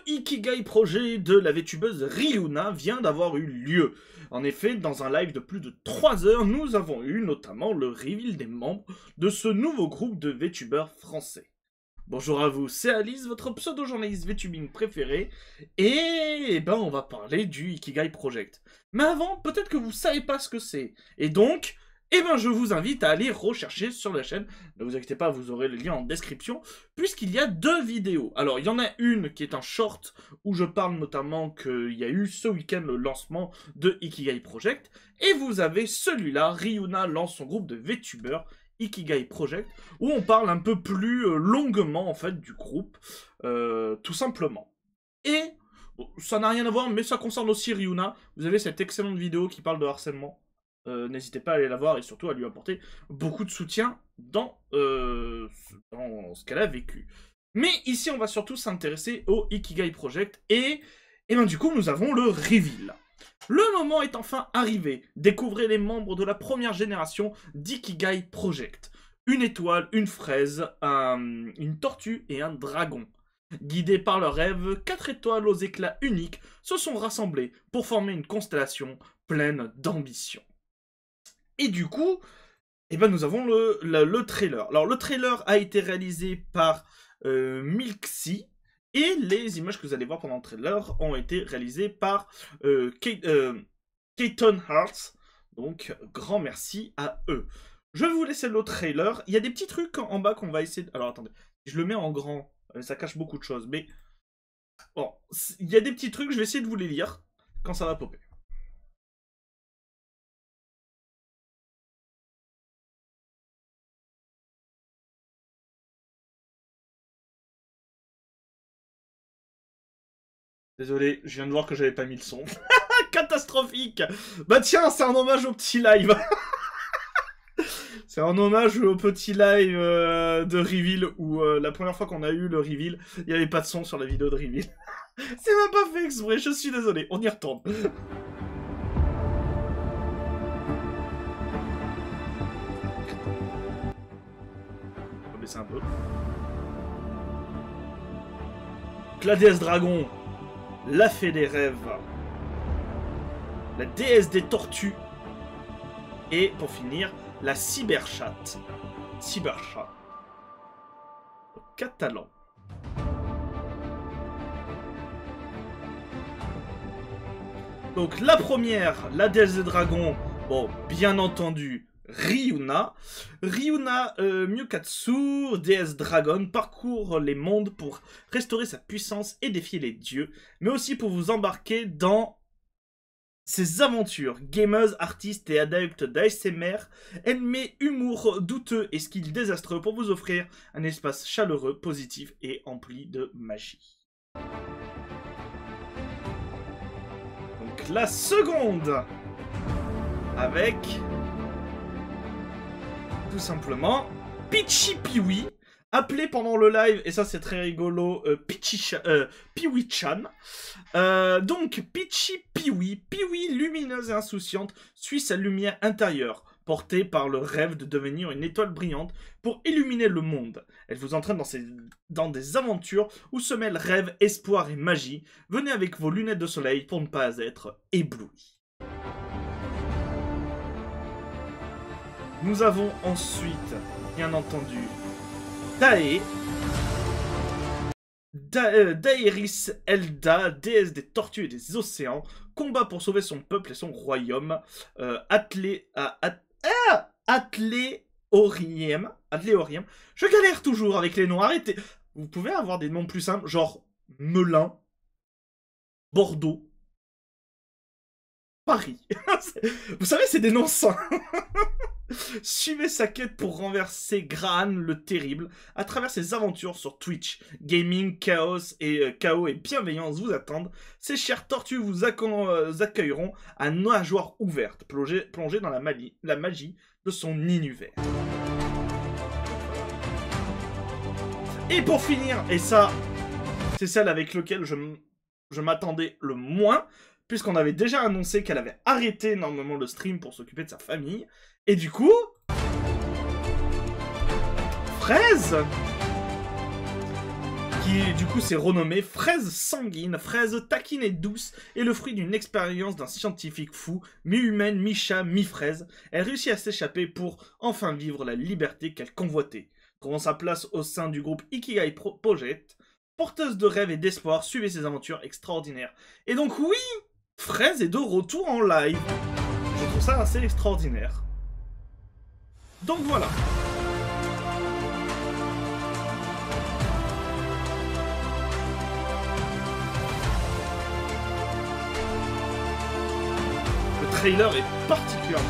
Ikigai projet de la VTubeuse Ryuna vient d'avoir eu lieu. En effet, dans un live de plus de 3 heures, nous avons eu notamment le reveal des membres de ce nouveau groupe de VTubeurs français. Bonjour à vous, c'est Alice, votre pseudo-journaliste VTubing préféré, et on va parler du Ikigai Project. Mais avant, peut-être que vous savez pas ce que c'est, et donc, je vous invite à aller rechercher sur la chaîne. Ne vous inquiétez pas, vous aurez le lien en description, puisqu'il y a 2 vidéos. Alors, il y en a une qui est un short, où je parle notamment qu'il y a eu ce week-end le lancement de Ikigai Project, et vous avez celui-là, Ryuna lance son groupe de VTubers, Ikigai Project, où on parle un peu plus longuement, en fait, du groupe, tout simplement. Et, ça n'a rien à voir, mais ça concerne aussi Ryuna. Vous avez cette excellente vidéo qui parle de harcèlement. N'hésitez pas à aller la voir et surtout à lui apporter beaucoup de soutien dans ce qu'elle a vécu. Mais ici, on va surtout s'intéresser au Ikigai Project et du coup, nous avons le reveal. Le moment est enfin arrivé. Découvrez les membres de la première génération d'Ikigai Project. Une étoile, une fraise, une tortue et un dragon. Guidés par leurs rêves, 4 étoiles aux éclats uniques se sont rassemblées pour former une constellation pleine d'ambition. Et du coup, nous avons le trailer. Alors, le trailer a été réalisé par Milksy, et les images que vous allez voir pendant le trailer ont été réalisées par Keaton Hearts. Donc, grand merci à eux. Je vais vous laisser le trailer. Il y a des petits trucs en bas qu'on va essayer de... Alors, attendez. Je le mets en grand. Ça cache beaucoup de choses. Mais, bon, il y a des petits trucs. Je vais essayer de vous les lire quand ça va popper. Désolé, je viens de voir que j'avais pas mis le son. Catastrophique. Bah tiens, c'est un hommage au petit live. C'est un hommage au petit live de reveal où la première fois qu'on a eu le reveal, il n'y avait pas de son sur la vidéo de reveal. C'est même pas fait exprès, je suis désolé, on y retourne. On va baisser un peu. La déesse dragon, la fée des rêves, la déesse des tortues, et pour finir, la cyberchatte. Cyberchat. Catalan. Donc la première, la déesse des dragons, bon, bien entendu, Ryuna. Ryuna Myukatsu, déesse dragon, parcourt les mondes pour restaurer sa puissance et défier les dieux, mais aussi pour vous embarquer dans ses aventures. Gameuse, artiste et adepte d'ASMR, elle met humour douteux et skills désastreux pour vous offrir un espace chaleureux, positif et empli de magie. Donc la seconde, avec... tout simplement, Peachy Piwi, appelé pendant le live, et ça c'est très rigolo, Piwi-chan. Donc, Peachy Piwi, Piwi lumineuse et insouciante, suit sa lumière intérieure, portée par le rêve de devenir une étoile brillante pour illuminer le monde. Elle vous entraîne dans des aventures où se mêlent rêve, espoir et magie. Venez avec vos lunettes de soleil pour ne pas être ébloui. Nous avons ensuite, bien entendu, Daeris Elda, déesse des tortues et des océans, combat pour sauver son peuple et son royaume. Atléoriem. Je galère toujours avec les noms, arrêtez. Vous pouvez avoir des noms plus simples, genre Melun, Bordeaux, Paris. Vous savez, c'est des noms sains. Suivez sa quête pour renverser Graan le Terrible à travers ses aventures sur Twitch. Gaming, chaos et bienveillance vous attendent. Ces chères tortues vous accueilleront à nageoires ouvertes, plongées dans la magie de son univers. Et pour finir, et ça, c'est celle avec laquelle je m'attendais le moins, puisqu'on avait déjà annoncé qu'elle avait arrêté normalement le stream pour s'occuper de sa famille. Et du coup... Fraise, qui qui du coup s'est renommée Fraise sanguine, fraise taquine et douce, et le fruit d'une expérience d'un scientifique fou, mi-humaine, mi-chat, mi-fraise. Elle réussit à s'échapper pour enfin vivre la liberté qu'elle convoitait. Trouvant sa place au sein du groupe Ikigai Project, porteuse de rêves et d'espoir, suivez ses aventures extraordinaires. Et donc oui, Fraise est de retour en live. Je trouve ça assez extraordinaire. Donc voilà. Le trailer est particulièrement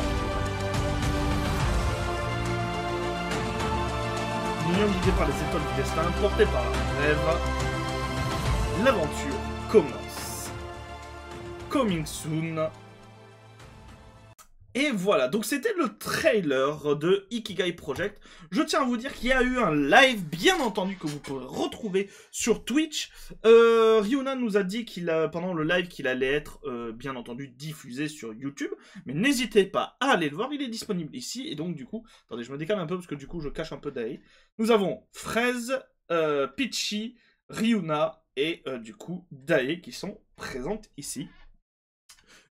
mignon, guidé par les étoiles du destin, porté par un rêve. L'aventure commence. Coming soon. Et voilà, donc c'était le trailer de Ikigai Project. Je tiens à vous dire qu'il y a eu un live, bien entendu, que vous pourrez retrouver sur Twitch. Ryuna nous a dit pendant le live qu'il allait être, bien entendu, diffusé sur YouTube. Mais n'hésitez pas à aller le voir, il est disponible ici. Et donc, du coup, attendez, je me décale un peu parce que du coup, je cache un peu Dae. Nous avons Fraise, Peachy, Ryuna et du coup, Dae qui sont présentes ici.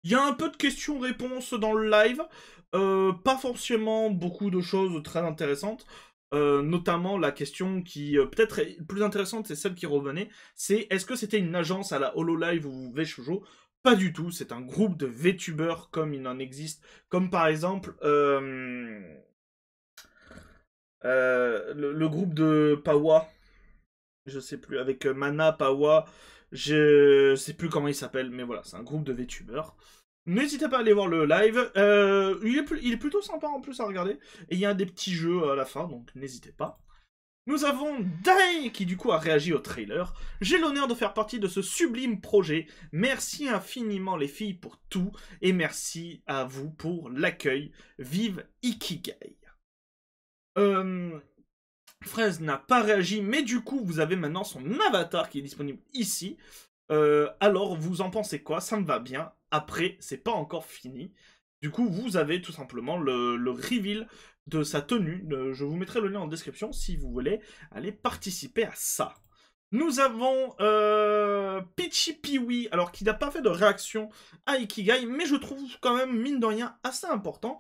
Il y a un peu de questions-réponses dans le live, pas forcément beaucoup de choses très intéressantes, notamment la question qui peut-être est plus intéressante, c'est celle qui revenait, c'est est-ce que c'était une agence à la HoloLive ou VShojo? Pas du tout, c'est un groupe de VTubers comme il en existe, comme par exemple le groupe de Pawa, je sais plus, avec Mana, Pawa, je sais plus comment il s'appelle, mais voilà, c'est un groupe de VTubers. N'hésitez pas à aller voir le live, il est plutôt sympa en plus à regarder, et il y a des petits jeux à la fin, donc n'hésitez pas. Nous avons Dae qui du coup a réagi au trailer. J'ai l'honneur de faire partie de ce sublime projet. Merci infiniment les filles pour tout, et merci à vous pour l'accueil. Vive Ikigai. Fraise n'a pas réagi, mais du coup, vous avez maintenant son avatar qui est disponible ici. Alors, vous en pensez quoi? Ça me va bien. Après, c'est pas encore fini. Du coup, vous avez tout simplement le reveal de sa tenue. Je vous mettrai le lien en description si vous voulez aller participer à ça. Nous avons Peachy Peewee, alors qui n'a pas fait de réaction à Ikigai, mais je trouve quand même, mine de rien, assez important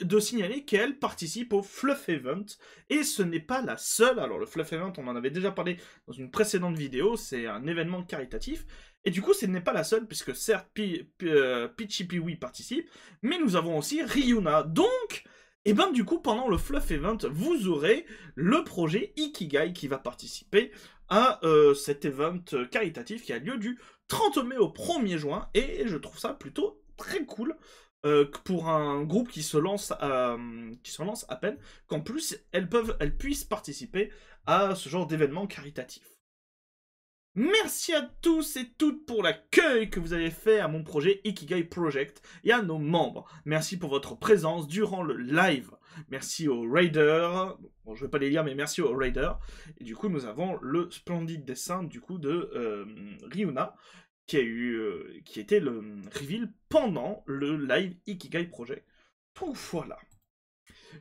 de signaler qu'elle participe au Fluff Event, et ce n'est pas la seule. Alors le Fluff Event, on en avait déjà parlé dans une précédente vidéo, c'est un événement caritatif, et du coup ce n'est pas la seule, puisque certes Peachy Peewee participe, mais nous avons aussi Ryuna, donc, et ben du coup pendant le Fluff Event, vous aurez le projet Ikigai qui va participer à cet event caritatif qui a lieu du 30 mai au 1er juin, et je trouve ça plutôt très cool, pour un groupe qui se lance à peine, qu'en plus elles puissent participer à ce genre d'événement caritatif. Merci à tous et toutes pour l'accueil que vous avez fait à mon projet Ikigai Project et à nos membres. Merci pour votre présence durant le live. Merci aux raiders. Bon, je vais pas les lire, mais merci aux raiders. Et du coup, nous avons le splendide dessin du coup de Ryuna, qui était le reveal pendant le live Ikigai Project. Donc voilà.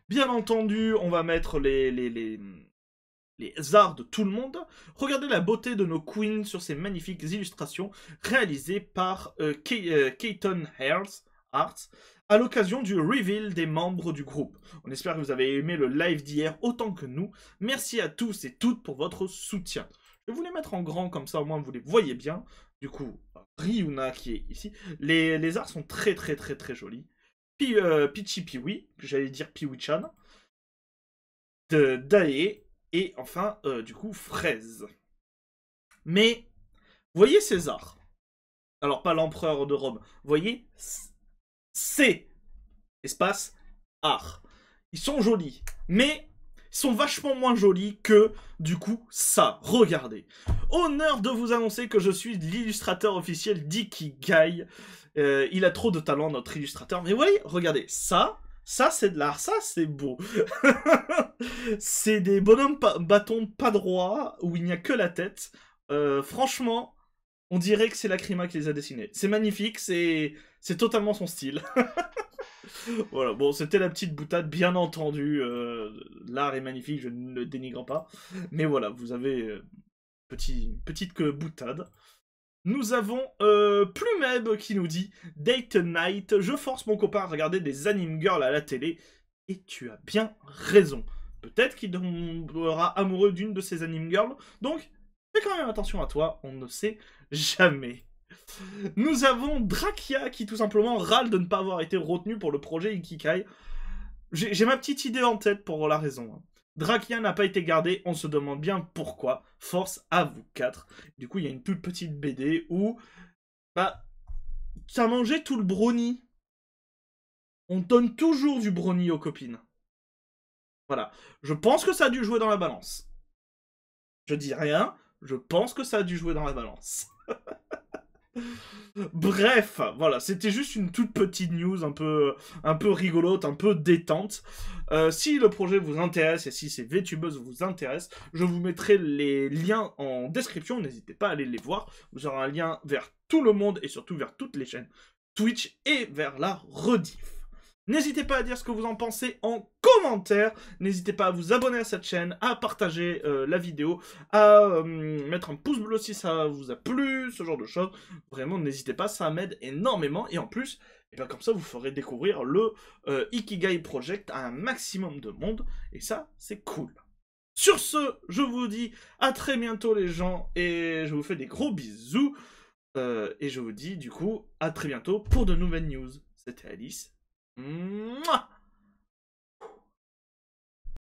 Bien entendu, on va mettre les arts de tout le monde. Regardez la beauté de nos queens sur ces magnifiques illustrations réalisées par Keaton Arts à l'occasion du reveal des membres du groupe. On espère que vous avez aimé le live d'hier autant que nous. Merci à tous et toutes pour votre soutien. Je vais vous les mettre en grand, comme ça au moins vous les voyez bien. Du coup, Ryuna qui est ici. Les arts sont très très très très jolis. Peachy Peewee, que j'allais dire Peewee-chan. De Dae. Et enfin, du coup, Fraise. Mais, voyez ces arts. Alors, pas l'empereur de Rome. Voyez, c'est espace art. Ils sont jolis. Mais, ils sont vachement moins jolis que, du coup, ça. Regardez. Honneur de vous annoncer que je suis l'illustrateur officiel d'Ikigai. Il a trop de talent, notre illustrateur. Mais voyez, regardez, ça c'est de l'art, ça c'est beau. C'est des bonhommes bâtons pas droits, où il n'y a que la tête. Franchement, on dirait que c'est Lacrima qui les a dessinés. C'est magnifique, c'est totalement son style. Voilà, bon, c'était la petite boutade, bien entendu. L'art est magnifique, je ne le dénigre pas. Mais voilà, vous avez petite boutade. Nous avons Plumeb qui nous dit « Date night, je force mon copain à regarder des anime girls à la télé. Et tu as bien raison. Peut-être qu'il tombera amoureux d'une de ces anime girls. Donc, fais quand même attention à toi, on ne sait jamais. » Nous avons Drakia qui tout simplement râle de ne pas avoir été retenu pour le projet Ikigai. J'ai ma petite idée en tête pour la raison. Drakia n'a pas été gardé, on se demande bien pourquoi. Force à vous 4. Du coup, il y a une toute petite BD où... Bah... T'as mangé tout le brownie. On donne toujours du brownie aux copines. Voilà. Je pense que ça a dû jouer dans la balance. Je dis rien, je pense que ça a dû jouer dans la balance. Bref, voilà, c'était juste une toute petite news un peu rigolote, un peu détente. Si le projet vous intéresse et si ces VTubeuses vous intéressent, je vous mettrai les liens en description, n'hésitez pas à aller les voir. Vous aurez un lien vers tout le monde et surtout vers toutes les chaînes Twitch et vers la rediff. N'hésitez pas à dire ce que vous en pensez en commentaire. N'hésitez pas à vous abonner à cette chaîne, à partager la vidéo, à mettre un pouce bleu si ça vous a plu, ce genre de choses. Vraiment, n'hésitez pas, ça m'aide énormément. Et en plus, et bien comme ça, vous ferez découvrir le Ikigai Project à un maximum de monde. Et ça, c'est cool. Sur ce, je vous dis à très bientôt les gens. Et je vous fais des gros bisous. Et je vous dis du coup à très bientôt pour de nouvelles news. C'était Alice. Mouah